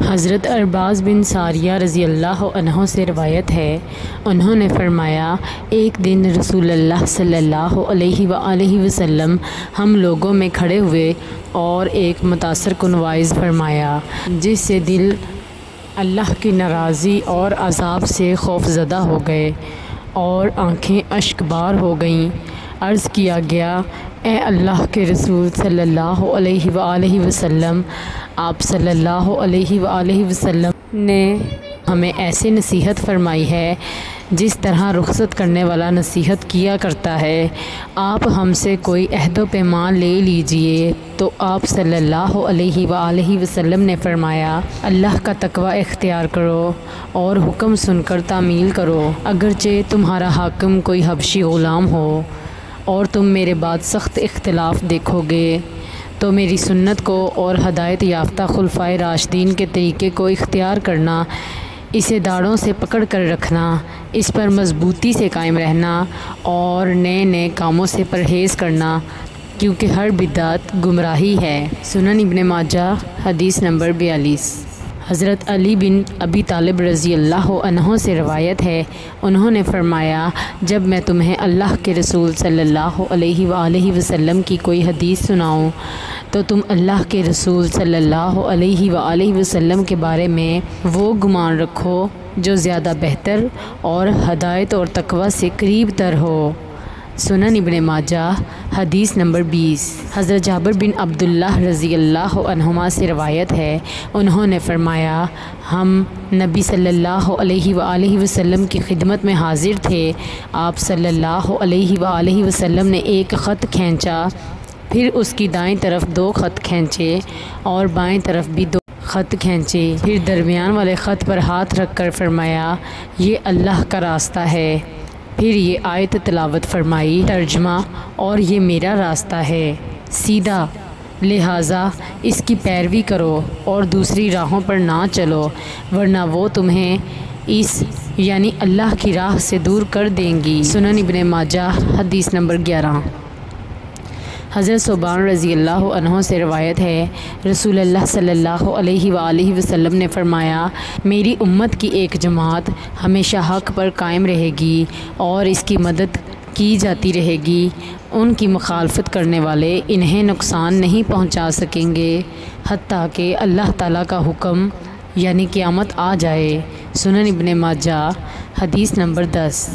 حضرت ارباز بن ساریہ رضی اللہ عنہ سے روایت ہے، انہوں نے فرمایا ایک دن رسول اللہ صلی اللہ علیہ وآلہ وسلم ہم لوگوں میں کھڑے ہوئے اور ایک متاثر کن واعظ فرمایا جس سے دل اللہ کی ناراضی اور عذاب سے خوف زدہ ہو گئے اور آنکھیں اشک بار ہو گئیں۔ عرض کیا گیا، اے اللہ کے رسول صلی اللہ علیہ وآلہ وسلم، آپ صلی اللہ علیہ وآلہ وسلم نے ہمیں ایسے نصیحت فرمائی ہے جس طرح رخصت کرنے والا نصیحت کیا کرتا ہے۔ آپ ہم سے کوئی عہد و پیمان لے لیجئے۔ تو آپ صلی اللہ علیہ وآلہ وسلم نے فرمایا، اللہ کا تقوی اختیار کرو اور حکم سن کر تعمیل کرو، اگرچہ تمہارا حاکم کوئی حبشی غلام ہو اور تم میرے بعد سخت اختلاف دیکھو گے تو میری سنت کو اور ہدایت یافتہ خلفائے راشدین کے طریقے کو اختیار کرنا، اسے داڑھوں سے پکڑ کر رکھنا، اس پر مضبوطی سے قائم رہنا اور نئے نئے کاموں سے پرہیز کرنا، کیونکہ ہر بدعت گمراہی ہے۔ سنن ابن ماجہ حدیث نمبر 42۔ حضرت علی بن ابی طالب رضی اللہ عنہ سے روایت ہے، انہوں نے فرمایا جب میں تمہیں اللہ کے رسول صلی اللہ علیہ وآلہ وسلم کی کوئی حدیث سناؤں تو تم اللہ کے رسول صلی اللہ علیہ وآلہ وسلم کے بارے میں وہ گمان رکھو جو زیادہ بہتر اور ہدایت اور تقوی سے قریب تر ہو۔ سنن ابن ماجہ حدیث نمبر 20۔ حضرت جابر بن عبداللہ رضی اللہ عنہما سے روایت ہے، انہوں نے فرمایا ہم نبی صلی اللہ علیہ وآلہ وسلم کی خدمت میں حاضر تھے۔ آپ صلی اللہ علیہ وآلہ وسلم نے ایک خط کھینچا، پھر اس کی دائیں طرف 2 خط کھینچے اور بائیں طرف بھی 2 خط کھینچے، پھر درمیان والے خط پر ہاتھ رکھ کر فرمایا یہ اللہ کا راستہ ہے، پھر یہ آیت تلاوت فرمائی۔ ترجمہ، اور یہ میرا راستہ ہے سیدھا، لہٰذا اس کی پیروی کرو اور دوسری راہوں پر نہ چلو، ورنہ وہ تمہیں اس یعنی اللہ کی راہ سے دور کر دیں گی۔ سنن ابن ماجہ حدیث نمبر 11۔ حضرت ثوبان رضی اللہ عنہ سے روایت ہے، رسول اللہ صلی اللہ علیہ وآلہ وسلم نے فرمایا میری امت کی ایک جماعت ہمیشہ حق پر قائم رہے گی اور اس کی مدد کی جاتی رہے گی، ان کی مخالفت کرنے والے انہیں نقصان نہیں پہنچا سکیں گے حتیٰ کہ اللہ تعالیٰ کا حکم یعنی قیامت آ جائے۔ سنن ابن ماجہ حدیث نمبر 10۔